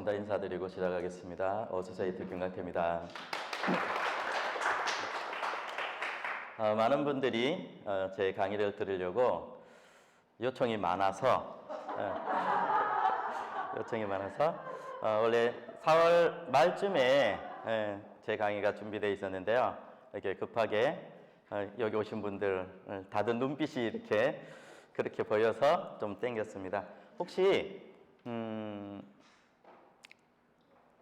먼저 인사드리고 시작하겠습니다. 어소시에이트 김강태입니다. 많은 분들이 제 강의를 들으려고 요청이 많아서 원래 4월 말쯤에 제 강의가 준비되어 있었는데요. 이렇게 급하게 여기 오신 분들 다들 눈빛이 이렇게 그렇게 보여서 좀 땡겼습니다. 혹시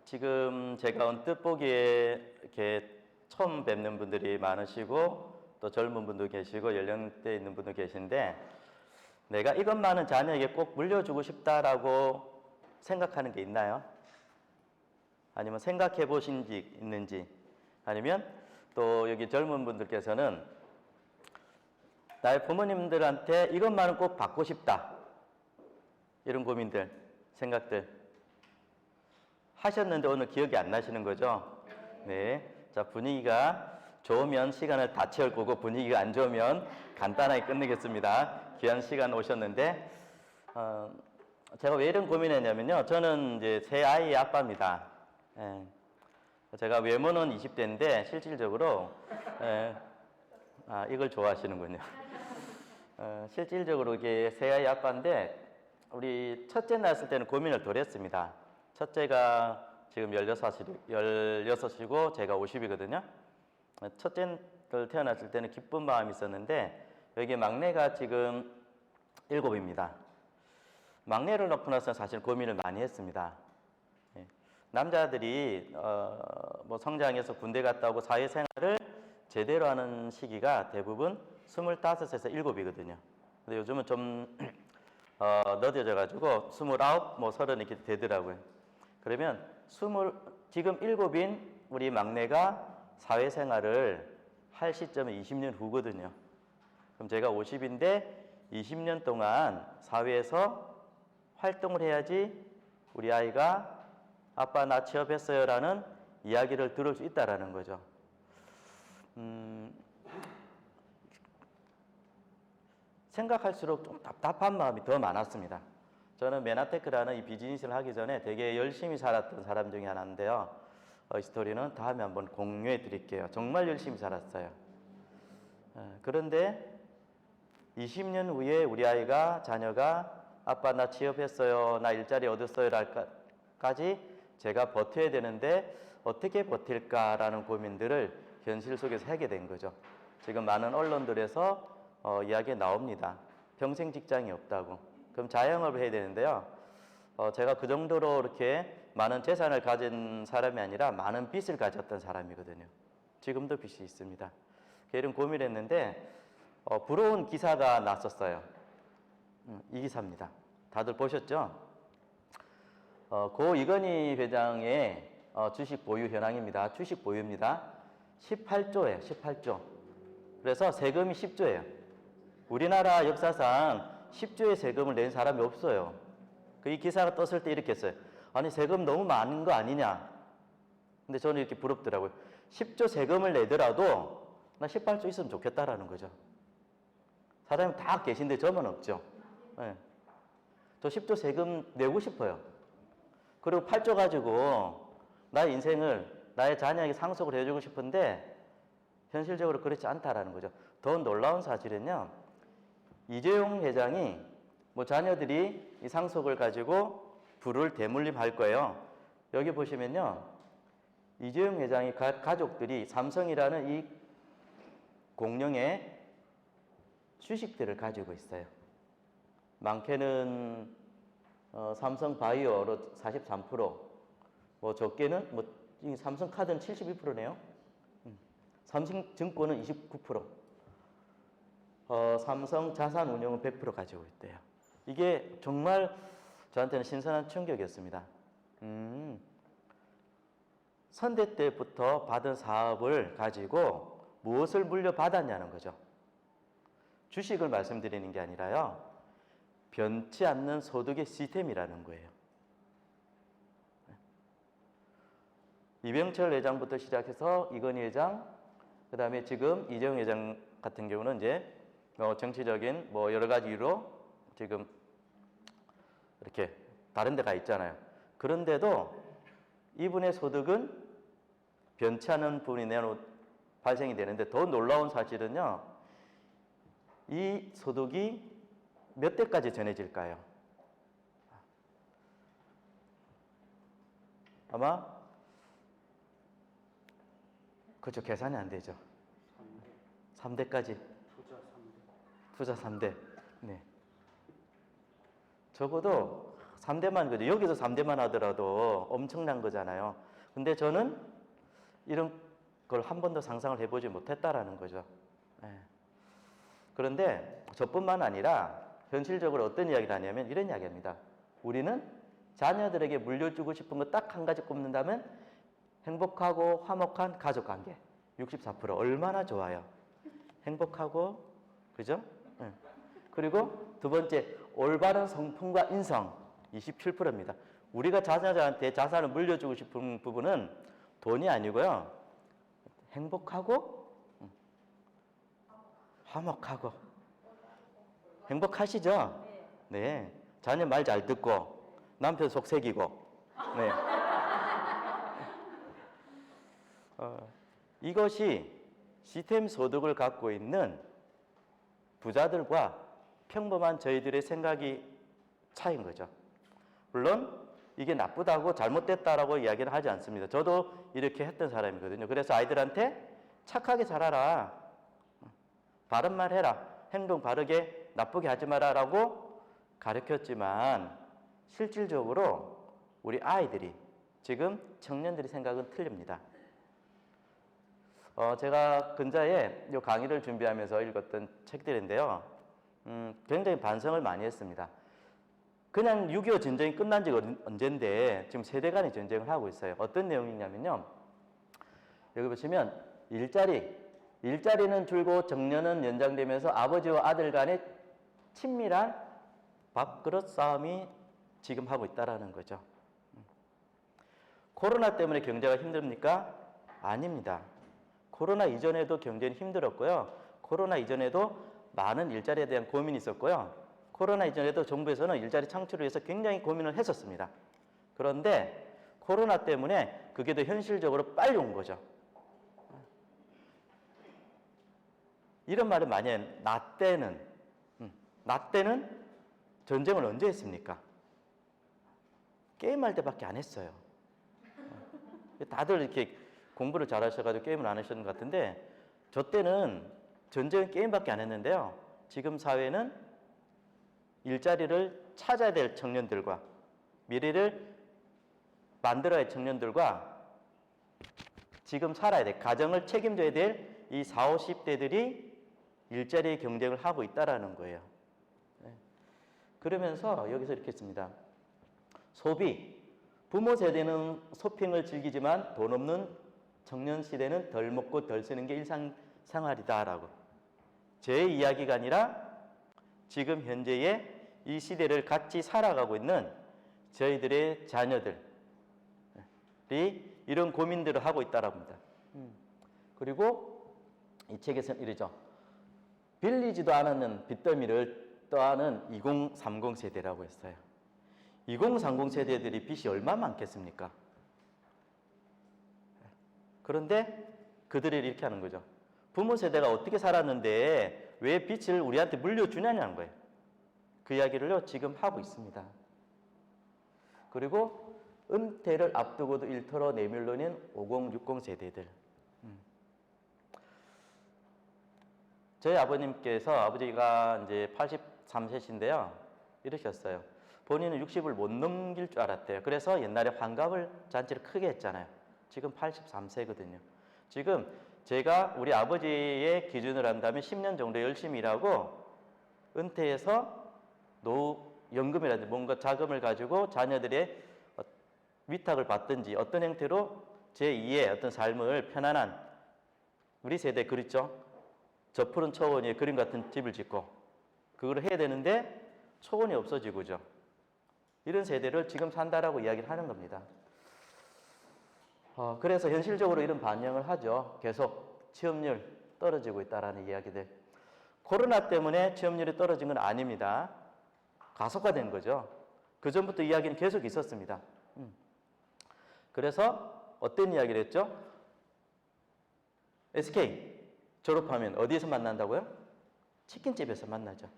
지금 제가 언뜻 보기에 이렇게 처음 뵙는 분들이 많으시고 또 젊은 분도 계시고 연령대에 있는 분도 계신데 내가 이것만은 자녀에게 꼭 물려주고 싶다라고 생각하는 게 있나요? 아니면 생각해 보신 적 있는지, 아니면 또 여기 젊은 분들께서는 나의 부모님들한테 이것만은 꼭 받고 싶다, 이런 고민들, 생각들 하셨는데 오늘 기억이 안 나시는 거죠? 네. 자, 분위기가 좋으면 시간을 다 채울 거고 분위기가 안 좋으면 간단하게 끝내겠습니다. 귀한 시간 오셨는데 제가 왜 이런 고민했냐면요. 저는 이제 세 아이의 아빠입니다. 제가 외모는 20대인데 실질적으로 이걸 좋아하시는군요. 실질적으로 이게 세 아이 아빠인데 우리 첫째 낳았을 때는 고민을 덜 했습니다. 첫째가 지금 16이고 제가 50이거든요. 첫째를 태어났을 때는 기쁜 마음이 있었는데 여기 막내가 지금 7입니다. 막내를 낳고 나서 사실 고민을 많이 했습니다. 남자들이 뭐 성장해서 군대 갔다 오고 사회생활을 제대로 하는 시기가 대부분 25에서 7이거든요. 근데 요즘은 좀 늦어져 가지고 29, 뭐 30 이렇게 되더라고요. 그러면 지금 7인 우리 막내가 사회생활을 할 시점은 20년 후거든요. 그럼 제가 50인데 20년 동안 사회에서 활동을 해야지 우리 아이가 아빠 나 취업했어요 라는 이야기를 들을 수 있다라는 거죠. 생각할수록 좀 답답한 마음이 더 많았습니다. 저는 메나테크라는 이 비즈니스를 하기 전에 되게 열심히 살았던 사람 중에 하나인데요. 이 스토리는 다음에 한번 공유해 드릴게요. 정말 열심히 살았어요. 그런데 20년 후에 우리 아이가, 자녀가 아빠 나 취업했어요, 나 일자리 얻었어요 까지 제가 버텨야 되는데 어떻게 버틸까라는 고민들을 현실 속에서 하게 된 거죠. 지금 많은 언론들에서 이야기 나옵니다. 평생 직장이 없다고. 그럼 자영업을 해야 되는데요. 제가 그 정도로 이렇게 많은 재산을 가진 사람이 아니라 많은 빚을 가졌던 사람이거든요. 지금도 빚이 있습니다. 이런 고민을 했는데 부러운 기사가 났었어요. 이 기사입니다. 다들 보셨죠? 고 이건희 회장의 주식 보유 현황입니다. 주식 보유입니다. 18조예요. 18조. 그래서 세금이 10조예요. 우리나라 역사상 10조의 세금을 낸 사람이 없어요. 이 기사가 떴을 때 이렇게 했어요. 아니 세금 너무 많은 거 아니냐. 근데 저는 이렇게 부럽더라고요. 10조 세금을 내더라도 나 18조 있으면 좋겠다라는 거죠. 사장님 다 계신데 저만 없죠. 네. 저 10조 세금 내고 싶어요. 그리고 8조 가지고 나의 인생을 나의 자녀에게 상속을 해주고 싶은데 현실적으로 그렇지 않다라는 거죠. 더 놀라운 사실은요. 이재용 회장이 뭐 자녀들이 이 상속을 가지고 부를 대물림할 거예요. 여기 보시면요. 이재용 회장이 가족들이 삼성이라는 이 공룡의 주식들을 가지고 있어요. 많게는 삼성 바이오로 43%, 뭐 적게는 뭐 삼성 카드는 72%네요. 삼성증권은 29%, 삼성 자산운용은 100% 가지고 있대요. 이게 정말 저한테는 신선한 충격이었습니다. 선대 때부터 받은 사업을 가지고 무엇을 물려받았냐는 거죠. 주식을 말씀드리는 게 아니라요. 변치 않는 소득의 시스템이라는 거예요. 이병철 회장부터 시작해서 이건희 회장, 그 다음에 지금 이재용 회장 같은 경우는 이제 정치적인 뭐 여러 가지 이유로 지금 이렇게 다른 데 가 있잖아요. 그런데도 이분의 소득은 변치 않은 부분이 발생이 되는데 더 놀라운 사실은요. 이 소득이 몇 대까지 전해질까요? 아마 그렇죠. 계산이 안 되죠. 3대까지. 부자 3대. 네. 적어도 3대만 그죠. 여기서 3대만 하더라도 엄청난 거잖아요. 근데 저는 이런 걸 한 번도 상상을 해보지 못했다라는 거죠. 네. 그런데 저뿐만 아니라 현실적으로 어떤 이야기를 하냐면 이런 이야기입니다. 우리는 자녀들에게 물려주고 싶은 거 딱 한 가지 꼽는다면 행복하고 화목한 가족 관계 64% 얼마나 좋아요. 행복하고 그죠? 네. 그리고 두 번째 올바른 성품과 인성 27%입니다. 우리가 자녀들한테 자산을 물려주고 싶은 부분은 돈이 아니고요. 행복하고 화목하고 행복하시죠? 네. 자녀 말 잘 듣고 남편 속 새기고 네. 이것이 시스템 소득을 갖고 있는 부자들과 평범한 저희들의 생각이 차이인 거죠. 물론 이게 나쁘다고 잘못됐다라고 이야기를 하지 않습니다. 저도 이렇게 했던 사람이거든요. 그래서 아이들한테 착하게 자라라. 바른 말 해라. 행동 바르게 나쁘게 하지 마라라고 가르쳤지만 실질적으로 우리 아이들이 지금 청년들의 생각은 틀립니다. 제가 근자에 이 강의를 준비하면서 읽었던 책들인데요. 굉장히 반성을 많이 했습니다. 그냥 6.25 전쟁이 끝난 지가 언젠데 지금 세대 간의 전쟁을 하고 있어요. 어떤 내용이냐면요. 여기 보시면 일자리는 줄고 정년은 연장되면서 아버지와 아들 간의 친밀한 밥그릇 싸움이 지금 하고 있다라는 거죠. 코로나 때문에 경제가 힘듭니까? 아닙니다. 코로나 이전에도 경제는 힘들었고요. 코로나 이전에도 많은 일자리에 대한 고민이 있었고요. 코로나 이전에도 정부에서는 일자리 창출을 위해서 굉장히 고민을 했었습니다. 그런데 코로나 때문에 그게 더 현실적으로 빨리 온 거죠. 이런 말을 많이 해요. 나 때는 전쟁을 언제 했습니까? 게임할 때밖에 안 했어요. 다들 이렇게 공부를 잘하셔가지고 게임을 안 하셨는 것 같은데 저 때는 전쟁은 게임밖에 안 했는데요. 지금 사회는 일자리를 찾아야 될 청년들과 미래를 만들어야 할 청년들과 지금 살아야 될 가정을 책임져야 될 이 40, 50대들이 일자리의 경쟁을 하고 있다라는 거예요. 그러면서 여기서 이렇게 했습니다. 소비. 부모 세대는 쇼핑을 즐기지만 돈 없는 청년 시대는 덜 먹고 덜 쓰는 게 일상생활이다라고. 제 이야기가 아니라 지금 현재의 이 시대를 같이 살아가고 있는 저희들의 자녀들이 이런 고민들을 하고 있다라고 합니다. 그리고 이 책에서는 이러죠. 빌리지도 않았는 빚더미를 떠안은 2030 세대라고 했어요. 2030 세대들이 빚이 얼마나 많겠습니까? 그런데 그들이 이렇게 하는 거죠. 부모 세대가 어떻게 살았는데 왜 빚을 우리한테 물려주냐는 거예요. 그 이야기를요 지금 하고 있습니다. 그리고 은퇴를 앞두고도 일터로 내밀러는 5060 세대들. 저희 아버님께서 아버지가 이제 83세신데요. 이러셨어요. 본인은 60을 못 넘길 줄 알았대요. 그래서 옛날에 환갑을 잔치를 크게 했잖아요. 지금 83세거든요. 지금 제가 우리 아버지의 기준을 한다면 10년 정도 열심히 일하고 은퇴해서 노후연금이라든지 뭔가 자금을 가지고 자녀들의 위탁을 받든지 어떤 형태로 제2의 어떤 삶을 편안한 우리 세대 그렇죠? 저 푸른 초원에 그림 같은 집을 짓고 그걸 해야 되는데 초원이 없어지고죠. 이런 세대를 지금 산다라고 이야기를 하는 겁니다. 그래서 현실적으로 이런 반영을 하죠. 계속 취업률 떨어지고 있다라는 이야기들. 코로나 때문에 취업률이 떨어진 건 아닙니다. 가속화된 거죠. 그 전부터 이야기는 계속 있었습니다. 그래서 어떤 이야기를 했죠? SK 졸업하면 어디에서 만난다고요? 치킨집에서 만나죠.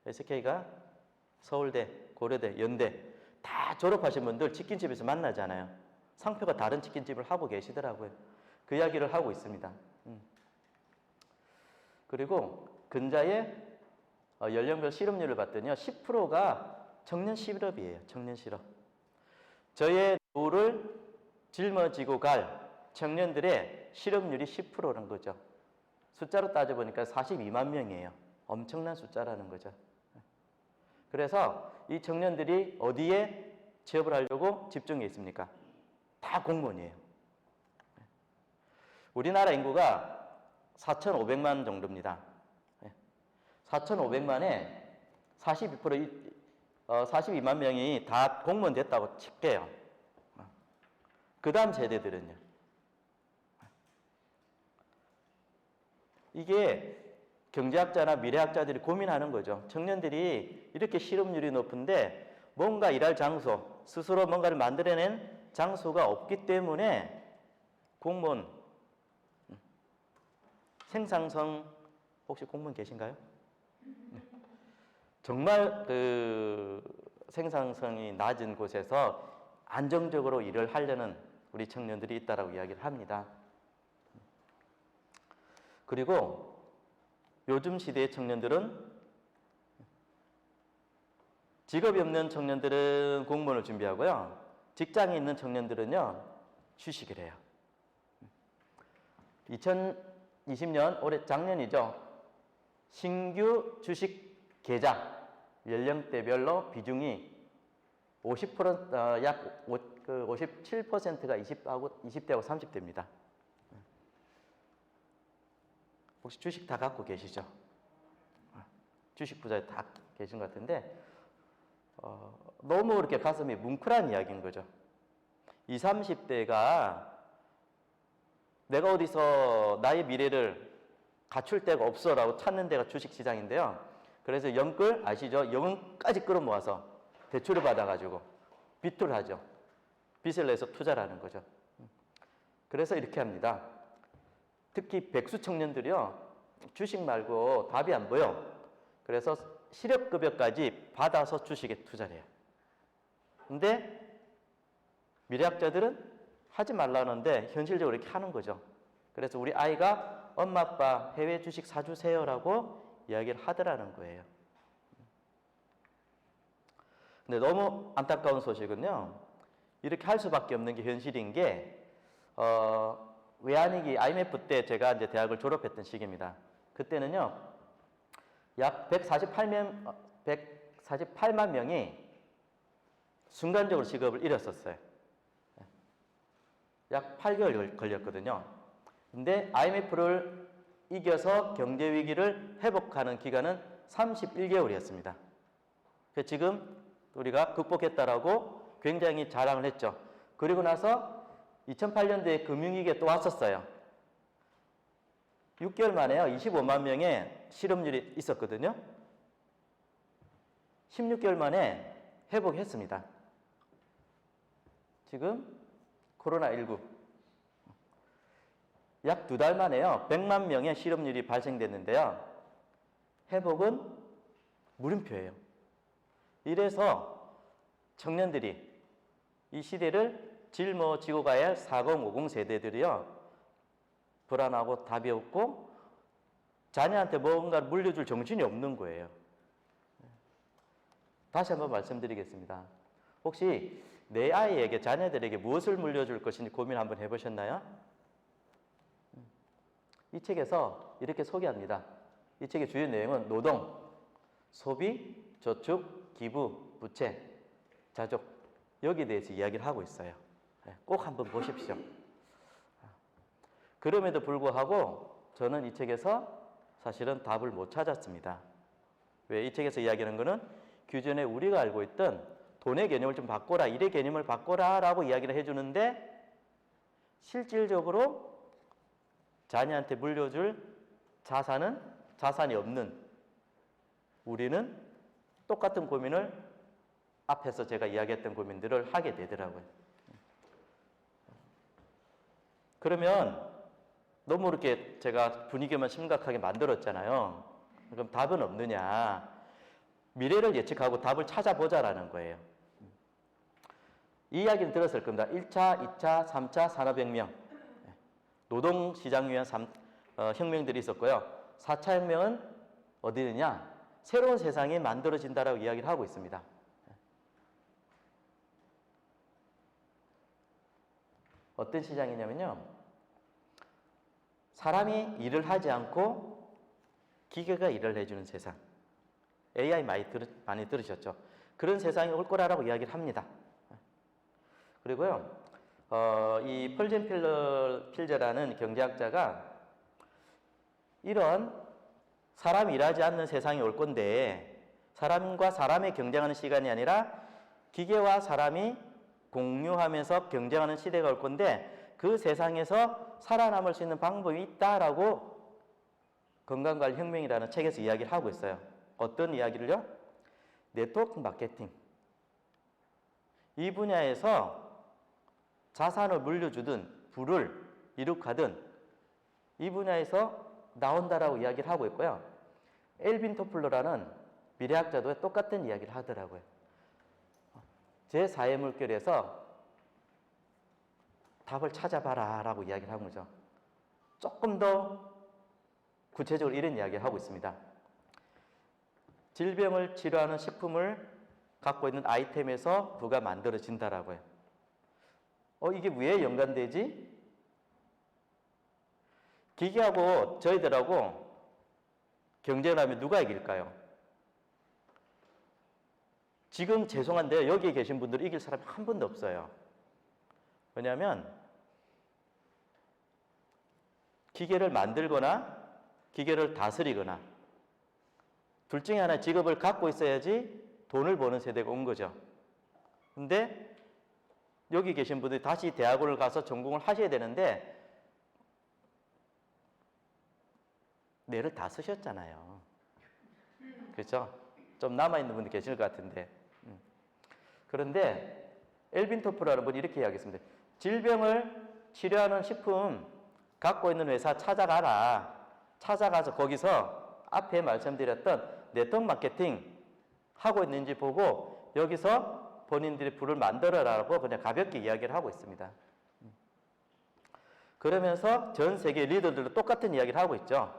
SK가 서울대, 고려대, 연대 다 졸업하신 분들 치킨집에서 만나잖아요. 상표가 다른 치킨집을 하고 계시더라고요. 그 이야기를 하고 있습니다. 그리고 근자의 연령별 실업률을 봤더니요, 10%가 청년 실업이에요. 청년 실업. 저의 노후를 짊어지고 갈 청년들의 실업률이 10%라는 거죠. 숫자로 따져보니까 42만 명이에요. 엄청난 숫자라는 거죠. 그래서 이 청년들이 어디에 취업을 하려고 집중해 있습니까? 다 공무원이에요. 우리나라 인구가 4,500만 정도입니다. 4,500만에 42%, 42만 명이 다 공무원 됐다고 칠게요. 그 다음 세대들은요. 이게 경제학자나 미래학자들이 고민하는 거죠. 청년들이 이렇게 실업률이 높은데 뭔가 일할 장소, 스스로 뭔가를 만들어낸 장소가 없기 때문에 공무원, 생산성, 혹시 공무원 계신가요? 네. 정말 그 생산성이 낮은 곳에서 안정적으로 일을 하려는 우리 청년들이 있다라고 이야기를 합니다. 그리고 요즘 시대의 청년들은 직업이 없는 청년들은 공무원을 준비하고요. 직장에 있는 청년들은요, 주식을 해요. 2020년 올해 작년이죠. 신규 주식 계좌 연령대별로 비중이 50%, 약 57%가 20대하고 30대입니다. 혹시 주식 다 갖고 계시죠? 주식 부자에 다 계신 것 같은데 너무 이렇게 가슴이 뭉클한 이야기인 거죠. 20, 30대가 내가 어디서 나의 미래를 갖출 데가 없어라고 찾는 데가 주식시장인데요. 그래서 영끌 아시죠? 영혼까지 끌어모아서 대출을 받아가지고 빚을 하죠. 빚을 내서 투자를 하는 거죠. 그래서 이렇게 합니다. 특히 백수 청년들이요, 주식 말고 답이 안 보여. 그래서 실업급여까지 받아서 주식에 투자를 해요. 근데 미래학자들은 하지 말라는데 현실적으로 이렇게 하는 거죠. 그래서 우리 아이가 엄마 아빠 해외 주식 사주세요라고 이야기를 하더라는 거예요. 근데 너무 안타까운 소식은요, 이렇게 할 수밖에 없는 게 현실인 게 외환위기 IMF 때 제가 이제 대학을 졸업했던 시기입니다. 그때는요, 약 148만 명이 순간적으로 직업을 잃었었어요. 약 8개월 걸렸거든요. 근데 IMF를 이겨서 경제 위기를 회복하는 기간은 31개월이었습니다. 지금 우리가 극복했다라고 굉장히 자랑을 했죠. 그리고 나서 2008년도에 금융위기가 또 왔었어요. 6개월 만에요. 25만 명의 실업률이 있었거든요. 16개월 만에 회복했습니다. 지금 코로나19 약 2달 만에요. 100만 명의 실업률이 발생됐는데요. 회복은 물음표예요. 이래서 청년들이 이 시대를 짊어지고 가야 할 4050 세대들이요, 불안하고 답이 없고 자녀한테 뭔가를 물려줄 정신이 없는 거예요. 다시 한번 말씀드리겠습니다. 혹시 내 아이에게, 자녀들에게 무엇을 물려줄 것인지 고민 한번 해보셨나요? 이 책에서 이렇게 소개합니다. 이 책의 주요 내용은 노동, 소비, 저축, 기부, 부채, 자족, 여기에 대해서 이야기를 하고 있어요. 꼭 한번 보십시오. 그럼에도 불구하고 저는 이 책에서 사실은 답을 못 찾았습니다. 왜? 이 책에서 이야기하는 것은 규전에 우리가 알고 있던 돈의 개념을 좀 바꿔라, 일의 개념을 바꿔라 라고 이야기를 해주는데, 실질적으로 자녀한테 물려줄 자산이 없는 우리는 똑같은 고민을 앞에서 제가 이야기했던 고민들을 하게 되더라고요. 그러면 너무 이렇게 제가 분위기만 심각하게 만들었잖아요. 그럼 답은 없느냐? 미래를 예측하고 답을 찾아보자라는 거예요. 이 이야기를 들었을 겁니다. 1차, 2차, 3차 산업혁명, 노동시장 위한 혁명들이 있었고요. 4차 혁명은 어디느냐? 새로운 세상이 만들어진다라고 이야기를 하고 있습니다. 어떤 시장이냐면요. 사람이 일을 하지 않고 기계가 일을 해주는 세상. AI 많이 들으셨죠? 그런 세상이 올 거라고 이야기를 합니다. 그리고요, 이 펄젠 필저라는 경제학자가 이런 사람이 일하지 않는 세상이 올 건데 사람과 사람의 경쟁하는 시간이 아니라 기계와 사람이 공유하면서 경쟁하는 시대가 올 건데 그 세상에서 살아남을 수 있는 방법이 있다라고 건강관리 혁명이라는 책에서 이야기를 하고 있어요. 어떤 이야기를요? 네트워크 마케팅. 이 분야에서 자산을 물려주든 부를 이룩하든 이 분야에서 나온다라고 이야기를 하고 있고요. 엘빈 토플러라는 미래학자도 똑같은 이야기를 하더라고요. 제4의 물결에서 답을 찾아봐라 라고 이야기를 하는 거죠. 조금 더 구체적으로 이런 이야기를 하고 있습니다. 질병을 치료하는 식품을 갖고 있는 아이템에서 부가 만들어진다라고요. 이게 왜 연관되지? 기계하고 저희들하고 경쟁을 하면 누가 이길까요? 지금 죄송한데 여기에 계신 분들 이길 사람이 한 분도 없어요. 왜냐하면 기계를 만들거나 기계를 다스리거나 둘 중에 하나 직업을 갖고 있어야지 돈을 버는 세대가 온 거죠. 근데 여기 계신 분들이 다시 대학을 가서 전공을 하셔야 되는데 뇌를 다 쓰셨잖아요. 그렇죠? 좀 남아있는 분들 계실 것 같은데. 그런데 엘빈 토프라는 분이 이렇게 이야기했습니다. 질병을 치료하는 식품 갖고 있는 회사 찾아가라. 찾아가서 거기서 앞에 말씀드렸던 네트워크 마케팅 하고 있는지 보고 여기서 본인들이 부를 만들어라라고 그냥 가볍게 이야기를 하고 있습니다. 그러면서 전 세계 리더들도 똑같은 이야기를 하고 있죠.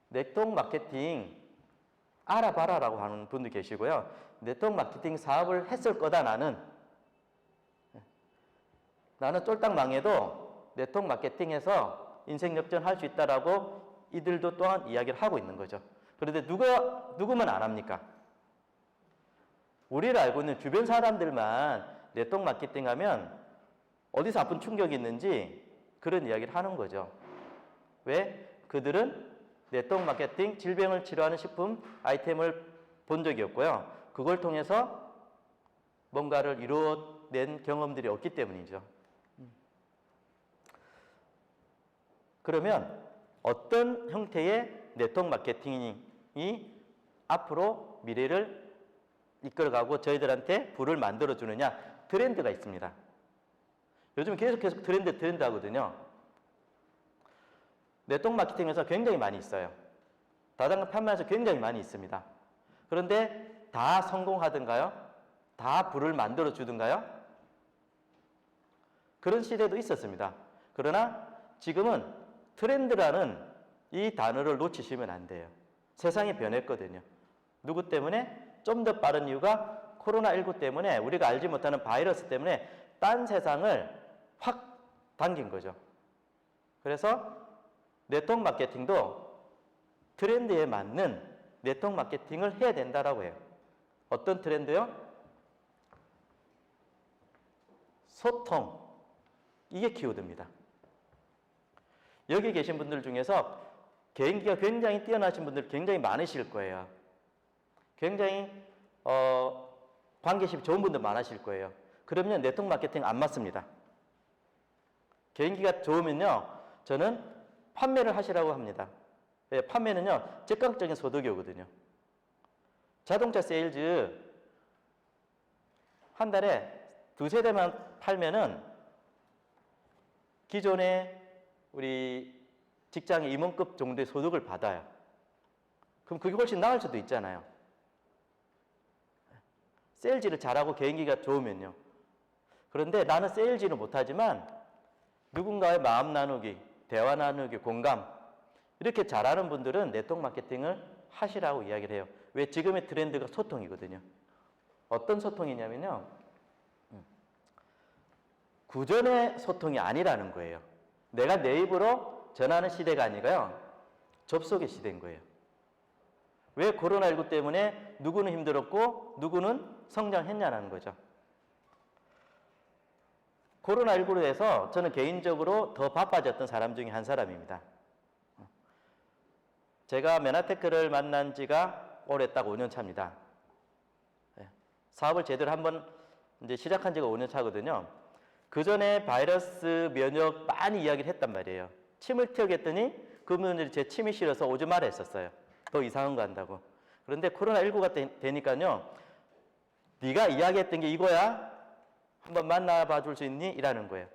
네트워크 마케팅 알아봐라라고 하는 분도 계시고요. 네트워크 마케팅 사업을 했을 거다 나는 쫄딱 망해도 네트워크 마케팅에서 인생 역전할 수 있다라고 이들도 또한 이야기를 하고 있는 거죠. 그런데 누구만 안 합니까? 우리를 알고 있는 주변 사람들만 네트워크 마케팅 하면 어디서 아픈 충격이 있는지 그런 이야기를 하는 거죠. 왜? 그들은 네트워크 마케팅, 질병을 치료하는 식품, 아이템을 본 적이 없고요. 그걸 통해서 뭔가를 이루어낸 경험들이 없기 때문이죠. 그러면 어떤 형태의 네트워크 마케팅이 앞으로 미래를 이끌어가고 저희들한테 부를 만들어주느냐? 트렌드가 있습니다. 요즘 계속 트렌드 하거든요. 네트워크 마케팅에서 굉장히 많이 있어요. 다단계 판매에서 굉장히 많이 있습니다. 그런데 다 성공하던가요? 다 부를 만들어 주던가요? 그런 시대도 있었습니다. 그러나 지금은 트렌드라는 이 단어를 놓치시면 안 돼요. 세상이 변했거든요. 누구 때문에? 좀 더 빠른 이유가 코로나19 때문에 우리가 알지 못하는 바이러스 때문에 딴 세상을 확 당긴 거죠. 그래서 네트워크 마케팅도 트렌드에 맞는 네트워크 마케팅을 해야 된다라고 해요. 어떤 트렌드요? 소통. 이게 키워드입니다. 여기 계신 분들 중에서 개인기가 굉장히 뛰어나신 분들 굉장히 많으실 거예요. 굉장히 관계심이 좋은 분들 많으실 거예요. 그러면 네트워크 마케팅 안 맞습니다. 개인기가 좋으면요, 저는 판매를 하시라고 합니다. 네, 판매는요, 즉각적인 소득이 오거든요. 자동차 세일즈 한 달에 두세 대만 팔면은 기존에 우리 직장의 임원급 정도의 소득을 받아요. 그럼 그게 훨씬 나을 수도 있잖아요. 세일즈를 잘하고 개인기가 좋으면요. 그런데 나는 세일즈는 못하지만 누군가의 마음 나누기, 대화 나누기, 공감 이렇게 잘하는 분들은 네트워크 마케팅을 하시라고 이야기를 해요. 왜? 지금의 트렌드가 소통이거든요. 어떤 소통이냐면요. 구전의 소통이 아니라는 거예요. 내가 내 입으로 전하는 시대가 아니고요. 접속의 시대인 거예요. 왜 코로나19 때문에 누구는 힘들었고 누구는 성장했냐는 거죠. 코로나19로 해서 저는 개인적으로 더 바빠졌던 사람 중에 한 사람입니다. 제가 메나테크를 만난 지가 올해 딱 5년 차입니다. 사업을 제대로 한번 이제 시작한 지가 5년 차거든요. 그 전에 바이러스 면역 많이 이야기를 했단 말이에요. 침을 튀어겠더니 그분들이 제 침이 싫어서 오지 말아 했었어요. 더 이상한 거 한다고. 그런데 코로나19가 되니까요. 네가 이야기했던 게 이거야? 한번 만나봐 줄 수 있니? 이라는 거예요.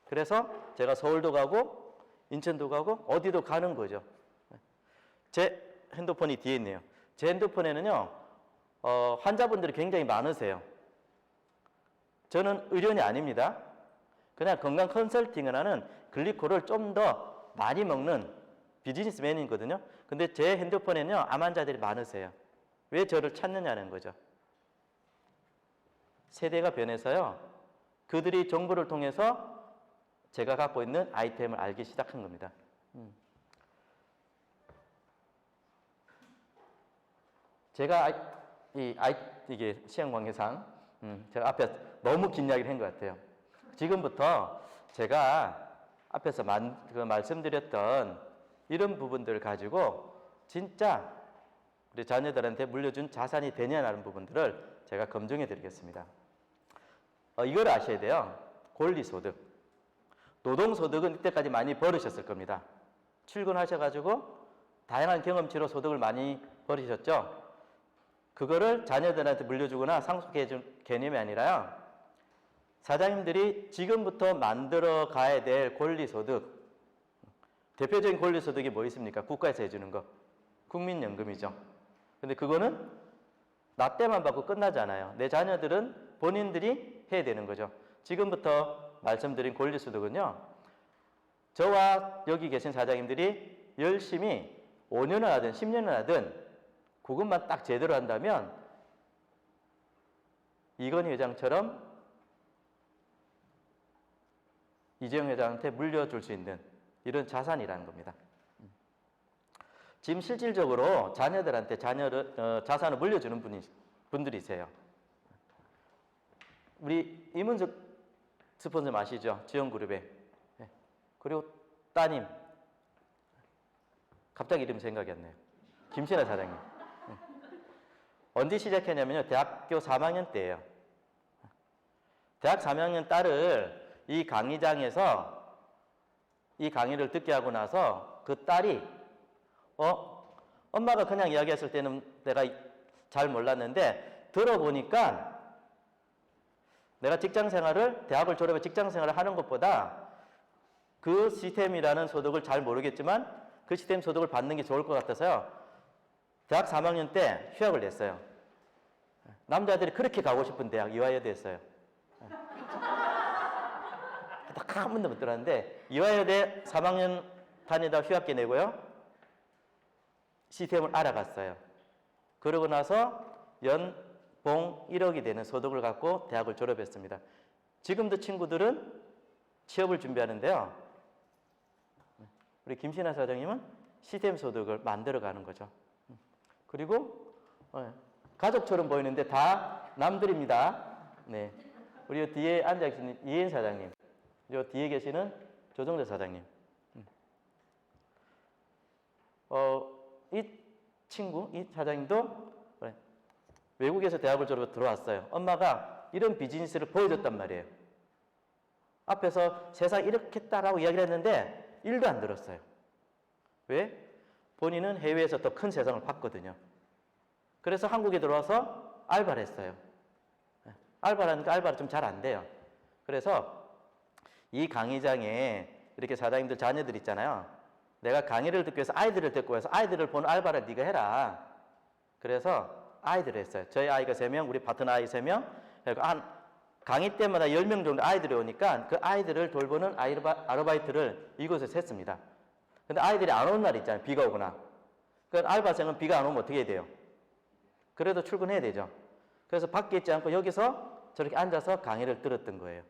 그래서 제가 서울도 가고 인천도 가고 어디도 가는 거죠. 제 핸드폰이 뒤에 있네요. 제 핸드폰에는요. 환자분들이 굉장히 많으세요. 저는 의료인이 아닙니다. 그냥 건강 컨설팅을 하는 글리코를 좀 더 많이 먹는 비즈니스맨이거든요. 근데 제 핸드폰에는요. 암 환자들이 많으세요. 왜 저를 찾느냐는 거죠. 세대가 변해서요. 그들이 정보를 통해서 제가 갖고 있는 아이템을 알기 시작한 겁니다. 제가 이게 시간 관계상 제가 앞에 너무 긴 이야기를 한 것 같아요. 지금부터 제가 앞에서 말씀드렸던 이런 부분들을 가지고 진짜 우리 자녀들한테 물려준 자산이 되냐는 부분들을 제가 검증해 드리겠습니다. 이걸 아셔야 돼요. 권리소득. 노동소득은 이때까지 많이 벌으셨을 겁니다. 출근하셔가지고 다양한 경험치로 소득을 많이 벌으셨죠. 그거를 자녀들한테 물려주거나 상속해준 개념이 아니라요. 사장님들이 지금부터 만들어 가야 될 권리소득. 대표적인 권리소득이 뭐 있습니까? 국가에서 해주는 거. 국민연금이죠. 근데 그거는 나 때만 받고 끝나잖아요. 내 자녀들은 본인들이 해야 되는 거죠. 지금부터 말씀드린 권리소득은요. 저와 여기 계신 사장님들이 열심히 5년을 하든 10년을 하든 그것만 딱 제대로 한다면 이건희 회장처럼 이재용 회장한테 물려줄 수 있는 이런 자산이라는 겁니다. 지금 실질적으로 자녀들한테 자산을 물려주는 분들이세요. 우리 이문석 스폰서 아시죠? 지원그룹에. 그리고 따님. 갑자기 이름 생각이 안 나요. 김신아 사장님. 언제 시작했냐면요. 대학교 3학년 때예요. 대학 3학년 딸을 이 강의장에서 이 강의를 듣게 하고 나서 그 딸이 엄마가 그냥 이야기했을 때는 내가 잘 몰랐는데 들어보니까 내가 대학을 졸업해 직장생활을 하는 것보다 그 시스템이라는 소득을 잘 모르겠지만 그 시스템 소득을 받는 게 좋을 것 같아서요. 대학 3학년 때 휴학을 냈어요. 남자들이 그렇게 가고 싶은 대학 이화여대였어요. 딱 한 번도 못 들었는데 이화여대 3학년 다니다 휴학기 내고요. 시스템을 알아갔어요. 그러고 나서 연봉 1억이 되는 소득을 갖고 대학을 졸업했습니다. 지금도 친구들은 취업을 준비하는데요. 우리 김신아 사장님은 시스템 소득을 만들어가는 거죠. 그리고 가족처럼 보이는데 다 남들입니다. 네, 우리 뒤에 앉아 계시는 이혜인 사장님, 요 뒤에 계시는 조정재 사장님. 이 친구, 이 사장님도 외국에서 대학을 졸업해 들어왔어요. 엄마가 이런 비즈니스를 보여줬단 말이에요. 앞에서 세상 이렇게 했다라고 이야기를 했는데 일도 안 들었어요. 왜? 본인은 해외에서 더 큰 세상을 봤거든요. 그래서 한국에 들어와서 알바를 했어요. 알바라는 게 알바가 좀 잘 안 돼요. 그래서 이 강의장에 이렇게 사장님들 자녀들 있잖아요. 내가 강의를 듣기 위해서 아이들을 데리고 와서 아이들을 보는 알바를 네가 해라. 그래서 아이들을 했어요. 저희 아이가 3명, 우리 파트너 아이 3명. 그리고 강의 때마다 10명 정도 아이들이 오니까 그 아이들을 돌보는 아르바이트를 이곳에서 했습니다. 근데 아이들이 안 오는 날 있잖아요. 비가 오거나. 그 알바생은 비가 안 오면 어떻게 해야 돼요? 그래도 출근해야 되죠. 그래서 밖에 있지 않고 여기서 저렇게 앉아서 강의를 들었던 거예요.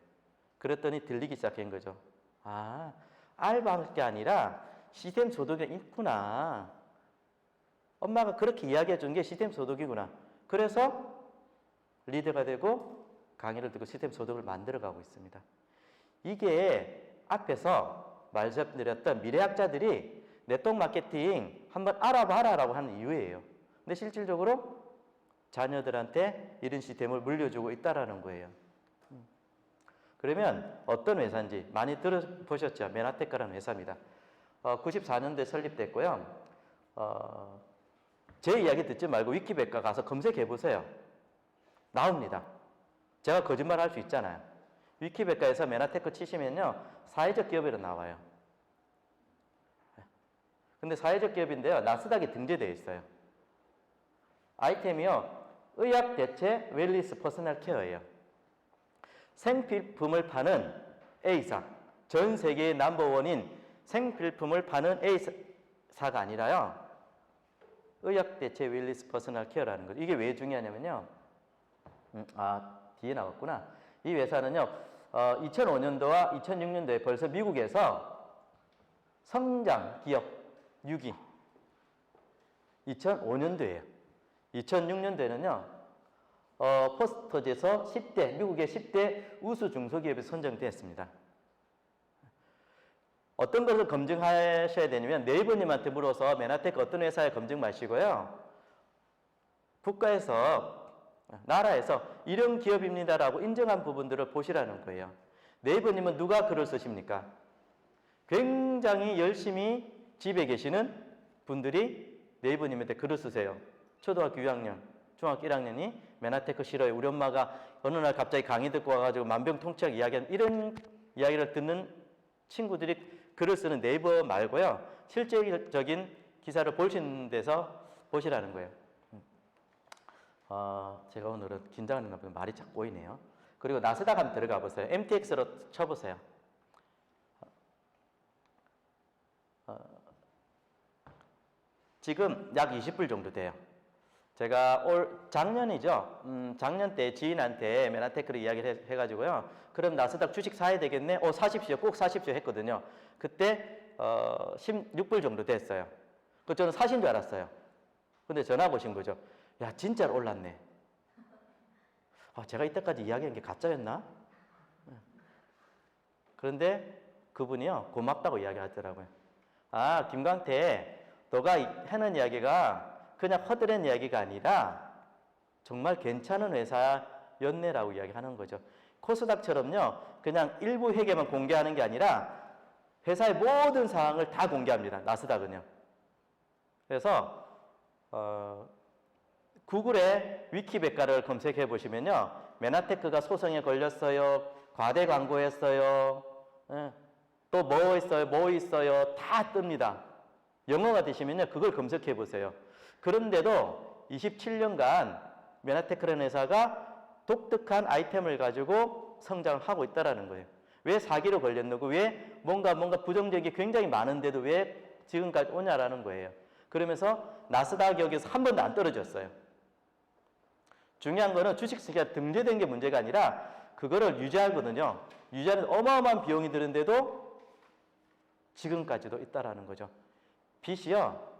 그랬더니 들리기 시작한 거죠. 아, 알바할 게 아니라 시스템 소득이 있구나. 엄마가 그렇게 이야기해 준 게 시스템 소득이구나. 그래서 리더가 되고 강의를 듣고 시스템 소득을 만들어가고 있습니다. 이게 앞에서 말씀드렸던 미래학자들이 네트워크 마케팅 한번 알아봐라라고 하는 이유예요. 근데 실질적으로 자녀들한테 이런 시스템을 물려주고 있다라는 거예요. 그러면 어떤 회사인지 많이 들어보셨죠? 메나테크라는 회사입니다. 94년도에 설립됐고요. 제 이야기 듣지 말고 위키백과 가서 검색해 보세요. 나옵니다. 제가 거짓말 할 수 있잖아요. 위키백과에서 메나테크 치시면요. 사회적 기업으로 나와요. 근데 사회적 기업인데요. 나스닥에 등재되어 있어요. 아이템이요. 의학 대체 웰리스 퍼스널 케어예요. 생필품을 파는 A사. 전 세계의 넘버원인 생필품을 파는 A사가 아니라요. 의학 대체 웰리스 퍼스널 케어라는 거죠. 이게 왜 중요하냐면요. 뒤에 나왔구나. 이 회사는요. 2005년도와 2006년도에 벌써 미국에서 성장 기업 6위. 2005년도에요. 2006년도에는요. 포스터지에서 10대, 미국의 10대 우수 중소기업에 선정되었습니다. 어떤 것을 검증하셔야 되냐면 네이버님한테 물어서 메나테크 어떤 회사에 검증 마시고요. 국가에서 나라에서 이런 기업입니다라고 인정한 부분들을 보시라는 거예요. 네이버님은 누가 글을 쓰십니까? 굉장히 열심히 집에 계시는 분들이 네이버님한테 글을 쓰세요. 초등학교 6학년, 중학교 1학년이 메나테크 싫어요. 우리 엄마가 어느 날 갑자기 강의 듣고 와가지고 만병통치약 이야기하는 이런 이야기를 듣는 친구들이 글을 쓰는 네이버 말고요. 실질적인 기사를 보시는 데서 보시라는 거예요. 제가 오늘은 긴장하는 것 보면 말이 자꾸 꼬이네요. 그리고 나스닥 한번 들어가 보세요. MTX로 쳐보세요. 지금 약 20불 정도 돼요. 제가 작년이죠. 작년 때 지인한테 메나테크를 이야기를 해가지고요. 그럼 나스닥 주식 사야 되겠네? 사십시오. 꼭 사십시오 했거든요. 그때 16불 정도 됐어요. 그 저는 사신 줄 알았어요. 근데 전화 오신 거죠. 야, 진짜로 올랐네. 제가 이때까지 이야기한 게 가짜였나? 그런데 그분이요. 고맙다고 이야기하더라고요. 김광태, 너가 하는 이야기가 그냥 허드렛 이야기가 아니라 정말 괜찮은 회사였네라고 이야기하는 거죠. 코스닥처럼요. 그냥 일부 회계만 공개하는 게 아니라 회사의 모든 사항을 다 공개합니다. 나스닥은요. 그래서 구글에 위키백과를 검색해 보시면요. 메나테크가 소송에 걸렸어요. 과대 광고했어요. 또 뭐 있어요. 다 뜹니다. 영어가 되시면요. 그걸 검색해 보세요. 그런데도 27년간 메나테크라는 회사가 독특한 아이템을 가지고 성장을 하고 있다는 거예요. 왜 사기로 걸렸는고 왜 뭔가 부정적인 게 굉장히 많은데도 왜 지금까지 오냐라는 거예요. 그러면서 나스닥 여기서 한 번도 안 떨어졌어요. 중요한 거는 주식시장에 등재된 게 문제가 아니라 그거를 유지하거든요. 유지하는 어마어마한 비용이 드는데도 지금까지도 있다라는 거죠. 빚이요.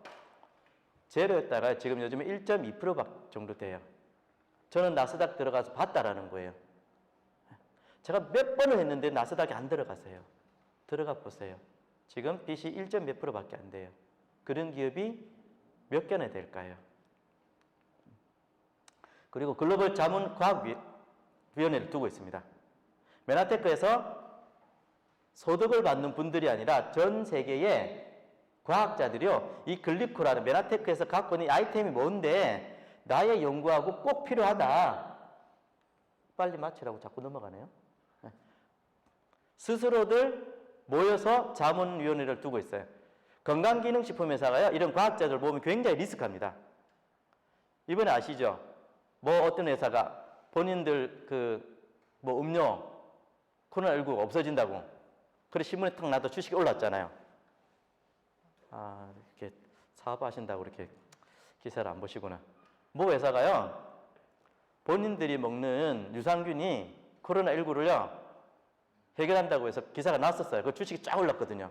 제로였다가 지금 요즘에 1.2% 정도 돼요. 저는 나스닥 들어가서 봤다라는 거예요. 제가 몇 번을 했는데 나스닥이 안 들어가세요. 들어가 보세요. 지금 빚이 1.몇 %밖에 안 돼요. 그런 기업이 몇 개나 될까요? 그리고 글로벌 자문과학위원회를 두고 있습니다. 메나테크에서 소득을 받는 분들이 아니라 전 세계의 과학자들이요. 이 글리코라는 메나테크에서 갖고 있는 아이템이 뭔데 나의 연구하고 꼭 필요하다. 빨리 마치라고 자꾸 넘어가네요. 네. 스스로들 모여서 자문위원회를 두고 있어요. 건강기능식품회사가요, 이런 과학자들 보면 굉장히 리스크합니다. 이번에 아시죠? 뭐 어떤 회사가 본인들 뭐 음료 코로나19가 없어진다고 그래 신문에 탁 나도 주식이 올랐잖아요. 아, 이렇게 사업하신다고 이렇게 기사를 안 보시구나. 뭐 회사가요, 본인들이 먹는 유산균이 코로나19를요 해결한다고 해서 기사가 났었어요. 그 주식이 쫙 올랐거든요.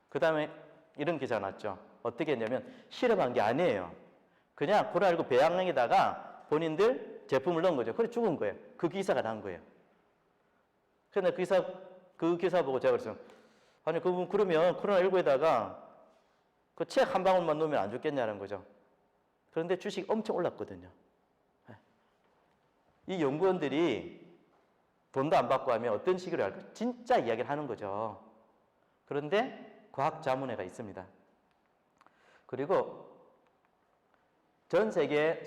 그 다음에 이런 기사가 났죠. 어떻게 했냐면 실험한 게 아니에요. 그냥 코로나19 배양액에다가 본인들 제품을 넣은 거죠. 그래 죽은 거예요. 그 기사가 난 거예요. 그런데 그 기사 보고 제가 그랬어요. 아니 그러면 코로나19에다가 그 책 한 방울만 넣으면 안 죽겠냐는 거죠. 그런데 주식이 엄청 올랐거든요. 이 연구원들이 돈도 안 받고 하면 어떤 식으로 할까? 진짜 이야기를 하는 거죠. 그런데 과학자문회가 있습니다. 그리고 전 세계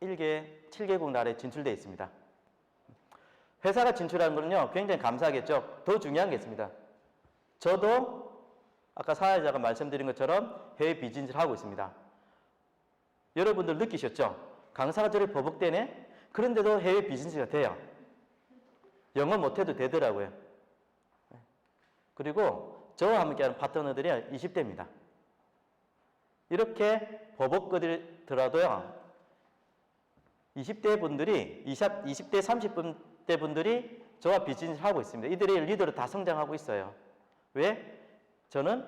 7개국 나라에 진출되어 있습니다. 회사가 진출하는 거는요, 굉장히 감사하겠죠. 더 중요한 게 있습니다. 저도 아까 사회자가 말씀드린 것처럼 해외 비즈니스를 하고 있습니다. 여러분들 느끼셨죠? 강사가 저렇게 버벅대네? 그런데도 해외 비즈니스가 돼요. 영어 못해도 되더라고요. 그리고 저와 함께하는 파트너들이 20대입니다. 이렇게 버벅거리더라도요, 20대 분들이, 20대, 30대 분들이 저와 비즈니스를 하고 있습니다. 이들이 리더로 다 성장하고 있어요. 왜? 저는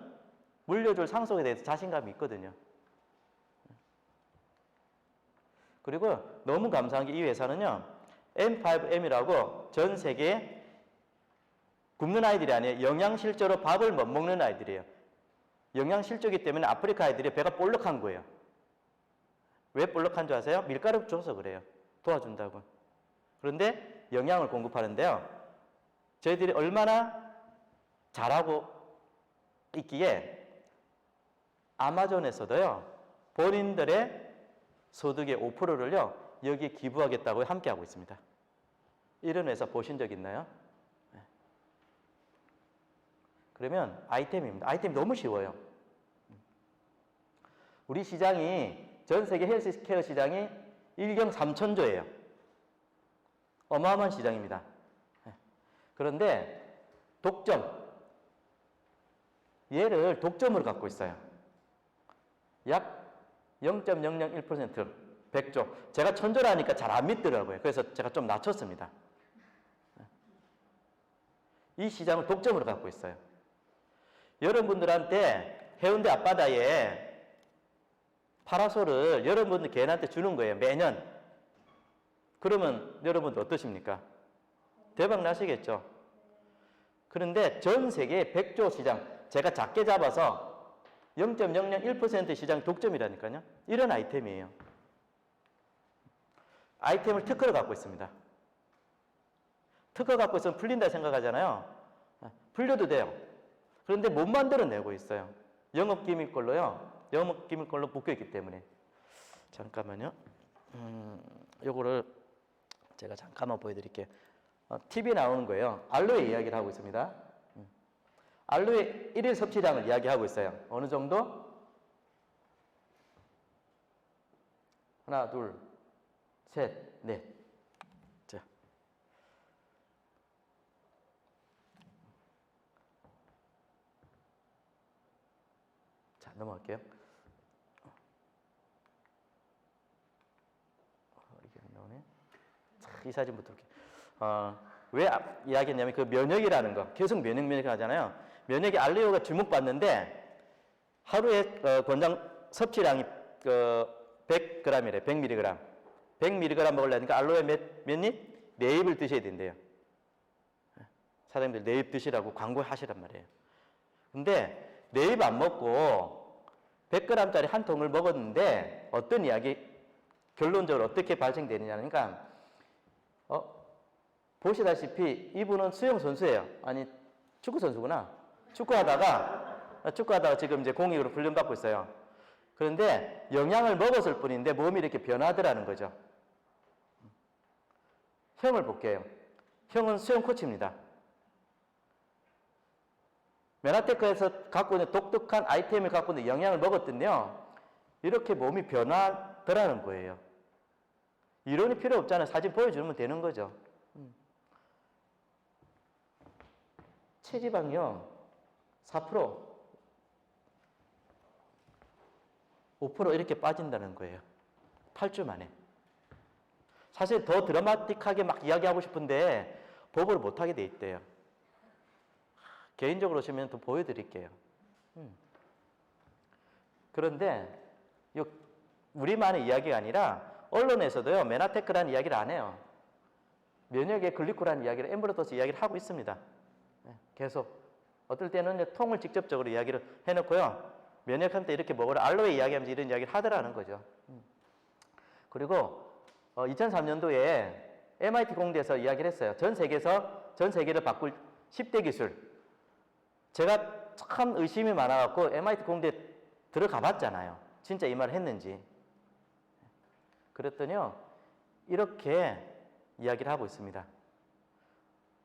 물려줄 상속에 대해서 자신감이 있거든요. 그리고 너무 감사한 게 이 회사는요, M5M이라고 전 세계에 굶는 아이들이 아니에요. 영양실조로 밥을 못 먹는 아이들이에요. 영양실조이기 때문에 아프리카 아이들이 배가 볼록한 거예요. 왜 볼록한 줄 아세요? 밀가루 줘서 그래요. 도와준다고. 그런데 영양을 공급하는데요, 저희들이 얼마나 잘하고 있기에 아마존에서도요, 본인들의 소득의 5%를요 여기에 기부하겠다고 함께 하고 있습니다. 이런 회사 보신 적 있나요? 네. 그러면 아이템입니다. 아이템이 너무 쉬워요. 우리 시장이, 전 세계 헬스케어 시장이 1경 3천조예요. 어마어마한 시장입니다. 네. 그런데 독점, 얘를 독점으로 갖고 있어요. 약 0.001%, 100조. 제가 1000조라니까 잘 안 믿더라고요. 그래서 제가 좀 낮췄습니다. 이 시장을 독점으로 갖고 있어요. 여러분들한테 해운대 앞바다에 파라솔을 여러분들 개한테 주는 거예요. 매년. 그러면 여러분들 어떠십니까? 대박 나시겠죠? 그런데 전 세계 100조 시장, 제가 작게 잡아서 0.001% 시장 독점이라니까요. 이런 아이템이에요. 아이템을 특허를 갖고 있습니다. 특허 갖고 있으면 풀린다 생각하잖아요. 풀려도 돼요. 그런데 못 만들어내고 있어요. 영업기밀권로요. 영업기밀권로 묶여있기 때문에. 잠깐만요. 요거를 제가 잠깐만 보여드릴게요. TV에 나오는 거예요. 알로에 이야기를 하고 있습니다. 알로에 1일 섭취량을 이야기하고 있어요. 어느 정도? 하나, 둘, 셋, 넷. 자. 자, 넘어갈게요. 이게 안 나오네. 자, 이 사진부터 이렇게. 왜 이야기했냐면 그 면역이라는 거. 계속 면역 하잖아요. 면역이 알로에가 주목받는데 하루에 권장 섭취량이 100g이래. 100mg. 100mg 먹으려니까 알로에 몇 입? 4입을 드셔야 된대요. 사장님들 4입 드시라고 광고하시란 말이에요. 근데 4입 안 먹고 100g짜리 한 통을 먹었는데 어떤 이야기, 결론적으로 어떻게 발생되느냐니까 보시다시피 이분은 수영 선수예요. 아니 축구 선수구나. 축구하다가 지금 이제 공익으로 훈련받고 있어요. 그런데 영양을 먹었을 뿐인데 몸이 이렇게 변하더라는 거죠. 형을 볼게요. 형은 수영 코치입니다. 메나테크에서 갖고 있는 독특한 아이템을 갖고 있는 영향을 먹었더니요, 이렇게 몸이 변화더라는 거예요. 이론이 필요 없잖아요. 사진 보여주면 되는 거죠. 체지방이요, 4%, 5% 이렇게 빠진다는 거예요. 8주 만에. 사실 더 드라마틱하게 막 이야기하고 싶은데 법을 못하게 돼 있대요. 개인적으로 오시면 더 보여드릴게요. 그런데 우리만의 이야기가 아니라 언론에서도요, 메나테크라는 이야기를 안 해요. 면역의 글리코라는 이야기를, 엠브로더스 이야기를 하고 있습니다. 계속. 어떨 때는 통을 직접적으로 이야기를 해놓고요, 면역한테 이렇게 먹으라, 알로에 이야기하면서 이런 이야기를 하더라는 거죠. 그리고 2003년도에 MIT 공대에서 이야기를 했어요. 전 세계를 바꿀 10대 기술. 제가 참 의심이 많아갖고 MIT 공대 들어가 봤잖아요. 진짜 이 말을 했는지. 그랬더니요, 이렇게 이야기를 하고 있습니다.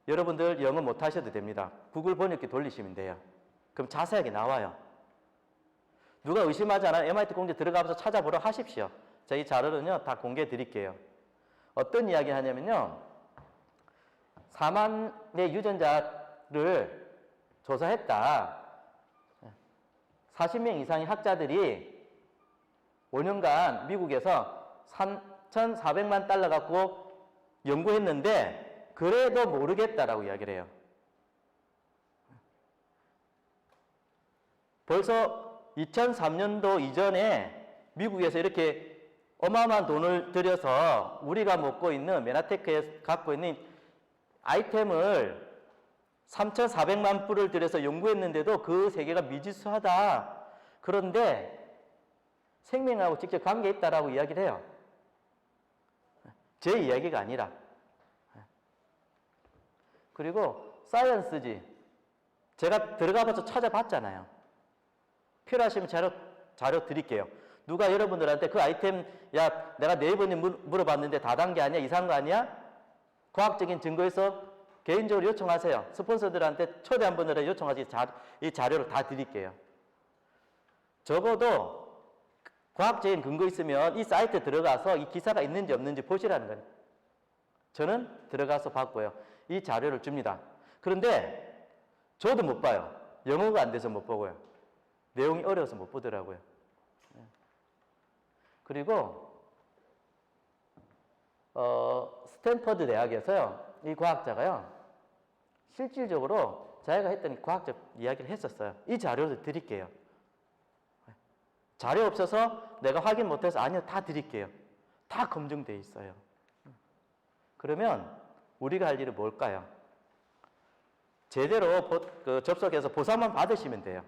여러분들 영어 못 하셔도 됩니다. 구글 번역기 돌리시면 돼요. 그럼 자세하게 나와요. 누가 의심하잖아요. MIT 공대 들어가서 찾아보러 하십시오. 저희 자료는요, 다 공개해 드릴게요. 어떤 이야기 하냐면요, 4만의 유전자를 조사했다. 40명 이상의 학자들이 5년간 미국에서 3,400만 달러 갖고 연구했는데 그래도 모르겠다라고 이야기를 해요. 벌써 2003년도 이전에 미국에서 이렇게 어마어마한 돈을 들여서 우리가 먹고 있는 메나테크에 갖고 있는 아이템을 3,400만 불을 들여서 연구했는데도 그 세계가 미지수하다. 그런데 생명하고 직접 관계 있다라고 이야기를 해요. 제 이야기가 아니라. 그리고 사이언스지. 제가 들어가봐서 찾아봤잖아요. 필요하시면 자료 드릴게요. 누가 여러분들한테 그 아이템, 야, 내가 네이버에 물어봤는데 다 단 게 아니야? 이상한 거 아니야? 과학적인 증거에서 개인적으로 요청하세요. 스폰서들한테 초대 한 번을 요청하지, 이 자료를 다 드릴게요. 적어도 과학적인 근거 있으면 이 사이트에 들어가서 이 기사가 있는지 없는지 보시라는 거예요. 저는 들어가서 봤고요. 이 자료를 줍니다. 그런데 저도 못 봐요. 영어가 안 돼서 못 보고요. 내용이 어려워서 못 보더라고요. 그리고 스탠퍼드 대학에서요, 이 과학자가요, 실질적으로 자기가 했던 과학적 이야기를 했었어요. 이 자료를 드릴게요. 자료 없어서 내가 확인 못해서 아니요, 다 드릴게요. 다 검증돼 있어요. 그러면 우리가 할 일은 뭘까요? 제대로 접속해서 보상만 받으시면 돼요.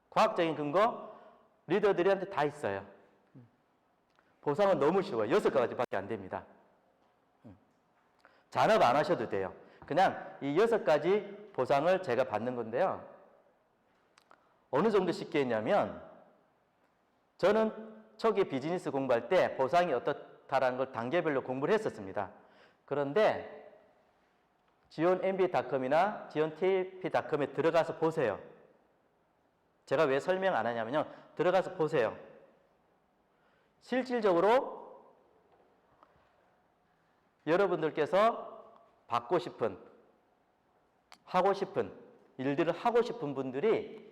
과학적인 근거 리더들한테 다 있어요. 보상은 너무 쉬워요. 6가지밖에 안 됩니다. 잔업 안 하셔도 돼요. 그냥 이 6가지 보상을 제가 받는 건데요. 어느 정도 쉽게 했냐면, 저는 초기 비즈니스 공부할 때 보상이 어떻다라는 걸 단계별로 공부를 했었습니다. 그런데 지온MBA.com이나 지온TP.com에 들어가서 보세요. 제가 왜 설명 안 하냐면요, 들어가서 보세요. 실질적으로 여러분들께서 받고 싶은, 하고 싶은 일들을 하고 싶은 분들이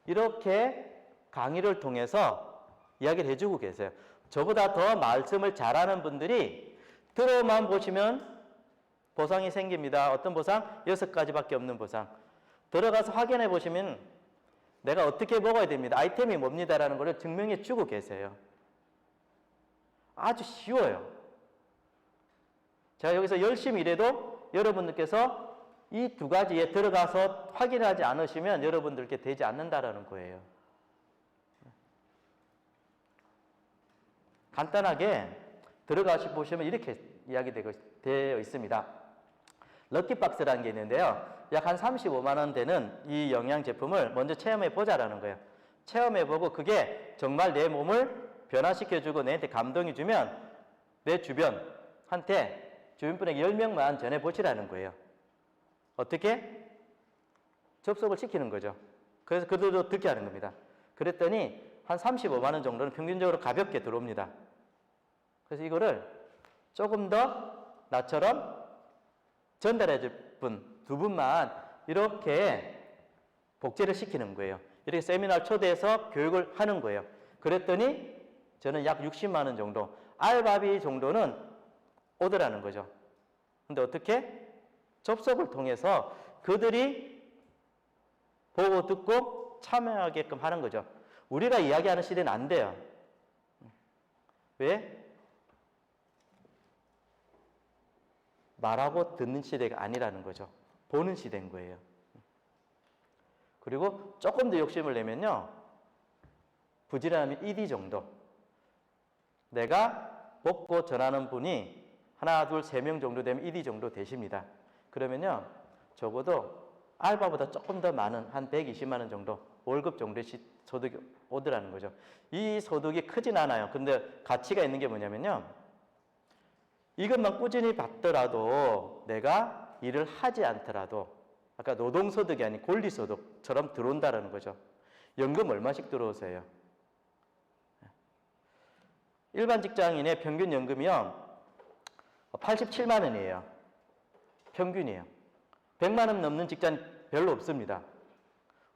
이렇게 강의를 통해서 이야기를 해주고 계세요. 저보다 더 말씀을 잘하는 분들이 들어만 보시면 보상이 생깁니다. 어떤 보상? 6가지밖에 없는 보상. 들어가서 확인해 보시면 내가 어떻게 먹어야 됩니다. 아이템이 뭡니다라는 걸 증명해 주고 계세요. 아주 쉬워요. 제가 여기서 열심히 일해도 여러분들께서 이 2가지에 들어가서 확인하지 않으시면 여러분들께 되지 않는다라는 거예요. 간단하게 들어가시 보시면 이렇게 이야기되어 있습니다. 럭키박스라는 게 있는데요. 약 한 35만 원 되는 이 영양 제품을 먼저 체험해 보자라는 거예요. 체험해 보고 그게 정말 내 몸을 변화시켜주고 내한테 감동이 주면 내 주변한테 주변 분에게 10명만 전해보시라는 거예요. 어떻게? 접속을 시키는 거죠. 그래서 그들도 듣게 하는 겁니다. 그랬더니 한 35만 원 정도는 평균적으로 가볍게 들어옵니다. 그래서 이거를 조금 더 나처럼 전달해 줄 분, 두 분만 이렇게 복제를 시키는 거예요. 이렇게 세미나를 초대해서 교육을 하는 거예요. 그랬더니 저는 약 60만 원 정도, 알바비 정도는 오더라는 거죠. 근데 어떻게? 접속을 통해서 그들이 보고 듣고 참여하게끔 하는 거죠. 우리가 이야기하는 시대는 안 돼요. 왜? 말하고 듣는 시대가 아니라는 거죠. 보는 시대인 거예요. 그리고 조금 더 욕심을 내면요. 부지런하면 1위 정도. 내가 뽑고 전하는 분이 하나, 둘, 3명 정도 되면 1위 정도 되십니다. 그러면요. 적어도 알바보다 조금 더 많은 한 120만 원 정도 월급 정도의 소득이 오더라는 거죠. 이 소득이 크진 않아요. 근데 가치가 있는 게 뭐냐면요. 이것만 꾸준히 받더라도 내가 일을 하지 않더라도 아까 노동소득이 아닌 권리소득처럼 들어온다는 거죠. 연금 얼마씩 들어오세요? 일반 직장인의 평균 연금이요. 87만 원이에요. 평균이에요. 100만 원 넘는 직장 별로 없습니다.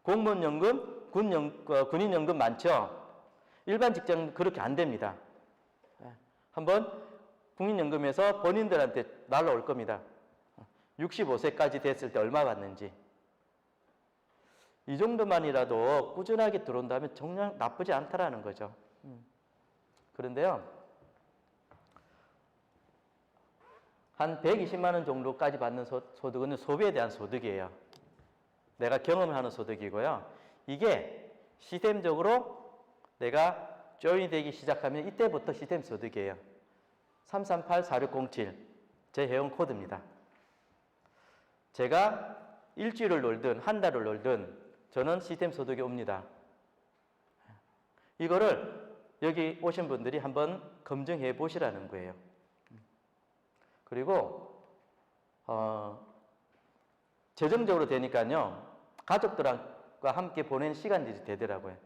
공무원 연금, 군인 연금 많죠? 일반 직장 그렇게 안 됩니다. 한번 국민연금에서 본인들한테 날라올 겁니다. 65세까지 됐을 때 얼마 받는지. 이 정도만이라도 꾸준하게 들어온다면 정말 나쁘지 않다라는 거죠. 그런데요. 한 120만 원 정도까지 받는 소득은 소비에 대한 소득이에요. 내가 경험하는 소득이고요. 이게 시스템적으로 내가 조인이 되기 시작하면 이때부터 시스템 소득이에요. 338-4607 제 회원 코드입니다. 제가 일주일을 놀든 한 달을 놀든 저는 시스템 소득이 옵니다. 이거를 여기 오신 분들이 한번 검증해 보시라는 거예요. 그리고 재정적으로 되니까요. 가족들과 함께 보내는 시간들이 되더라고요.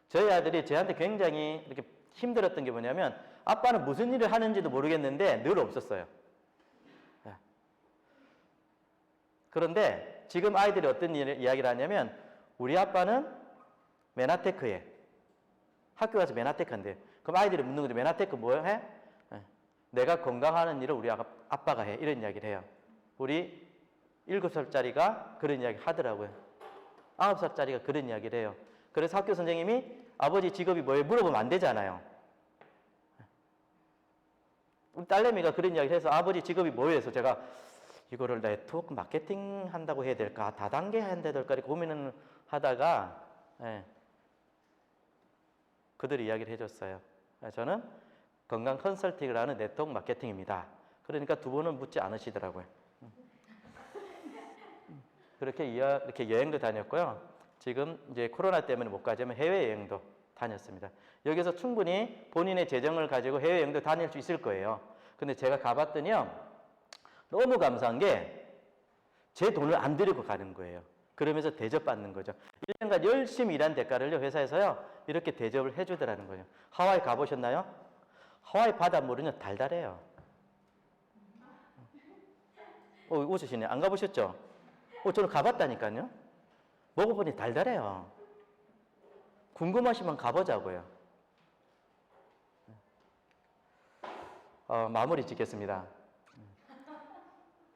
저희 아들이 저한테 굉장히 이렇게 힘들었던 게 뭐냐면 아빠는 무슨 일을 하는지도 모르겠는데 늘 없었어요. 그런데 지금 아이들이 어떤 이야기를 하냐면 우리 아빠는 메나테크에 학교 가서 메나테크 한대요. 그럼 아이들이 묻는 건데 메나테크 뭐 해? 내가 건강하는 일을 우리 아빠가 해. 이런 이야기를 해요. 우리 7살짜리가 그런 이야기 하더라고요. 9살짜리가 그런 이야기를 해요. 그래서 학교 선생님이 아버지 직업이 뭐예요? 물어보면 안 되잖아요. 우리 딸내미가 그런 이야기를 해서 아버지 직업이 뭐예요? 해서 제가 이거를 네트워크 마케팅 한다고 해야 될까? 다단계 해야 될까? 고민을 하다가 그들이 이야기를 해줬어요. 저는 건강 컨설팅을 하는 네트워크 마케팅입니다. 그러니까 두 번은 묻지 않으시더라고요. 그렇게 이렇게 여행도 다녔고요. 지금 이제 코로나 때문에 못 가지만 해외여행도 다녔습니다. 여기서 충분히 본인의 재정을 가지고 해외여행도 다닐 수 있을 거예요. 근데 제가 가봤더니요. 너무 감사한 게 제 돈을 안 들이고 가는 거예요. 그러면서 대접받는 거죠. 1년간 열심히 일한 대가를요. 회사에서요. 이렇게 대접을 해주더라는 거예요. 하와이 가보셨나요? 하와이 바닷물은요. 달달해요. 웃으시네. 안 가보셨죠? 저는 가봤다니까요. 먹어보니 달달해요. 궁금하시면 가보자고요. 마무리 짓겠습니다.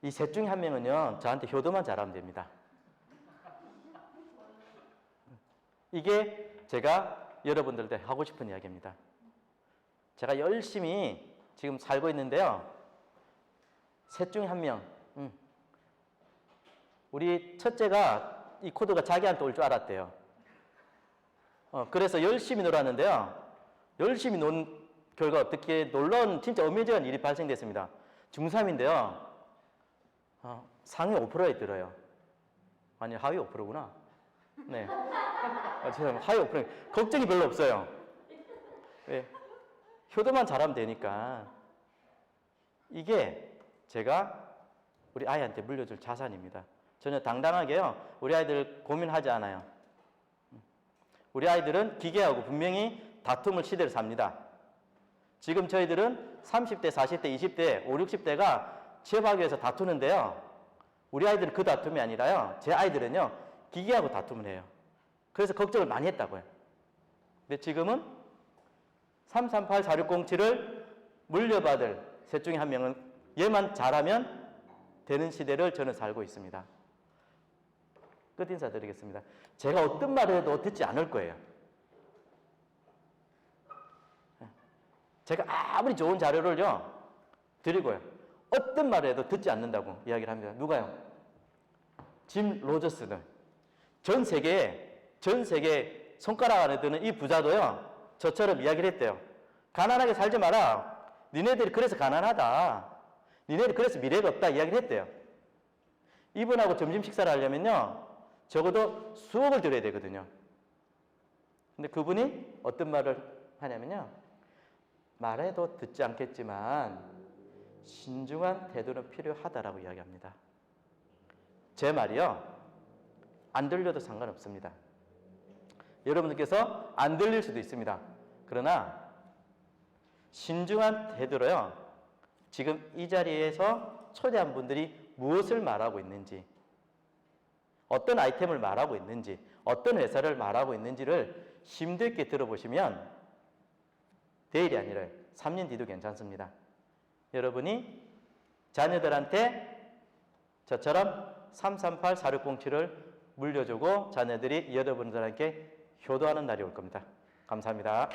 이 셋 중에 한 명은요. 저한테 효도만 잘하면 됩니다. 이게 제가 여러분들한테 하고 싶은 이야기입니다. 제가 열심히 지금 살고 있는데요. 셋 중에 한 명. 우리 첫째가 이 코드가 자기한테 올 줄 알았대요. 그래서 열심히 놀았는데요. 열심히 논 결과 어떻게 놀라운 진짜 어메이징한 일이 발생됐습니다. 중3인데요. 상위 5%에 들어요. 아니 하위 5%구나. 네. 죄송합니다. 하위 5%. 걱정이 별로 없어요. 왜? 효도만 잘하면 되니까. 이게 제가 우리 아이한테 물려줄 자산입니다. 전혀 당당하게요. 우리 아이들 고민하지 않아요. 우리 아이들은 기계하고 분명히 다툼을 시대를 삽니다. 지금 저희들은 30대, 40대, 20대, 5, 60대가 취업하기 위해서 다투는데요. 우리 아이들은 그 다툼이 아니라요. 제 아이들은요. 기계하고 다툼을 해요. 그래서 걱정을 많이 했다고요. 근데 지금은 338, 4607을 물려받을 셋 중에 한 명은 얘만 잘하면 되는 시대를 저는 살고 있습니다. 끝 인사 드리겠습니다. 제가 어떤 말을 해도 듣지 않을 거예요. 제가 아무리 좋은 자료를요 드리고요. 어떤 말을 해도 듣지 않는다고 이야기를 합니다. 누가요? 짐 로저스는 전 세계 손가락 안에 드는 이 부자도요 저처럼 이야기를 했대요. 가난하게 살지 마라. 니네들이 그래서 가난하다. 니네들이 그래서 미래가 없다 이야기를 했대요. 이분하고 점심 식사를 하려면요 적어도 수억을 들여야 되거든요. 근데 그분이 어떤 말을 하냐면요. 말해도 듣지 않겠지만 신중한 태도는 필요하다라고 이야기합니다. 제 말이요. 안 들려도 상관없습니다. 여러분들께서 안 들릴 수도 있습니다. 그러나 신중한 태도로요. 지금 이 자리에서 초대한 분들이 무엇을 말하고 있는지, 어떤 아이템을 말하고 있는지, 어떤 회사를 말하고 있는지를 심도 있게 들어보시면 내일이 아니라 3년 뒤도 괜찮습니다. 여러분이 자녀들한테 저처럼 338, 4607을 물려주고 자녀들이 여러분들에게 효도하는 날이 올 겁니다. 감사합니다.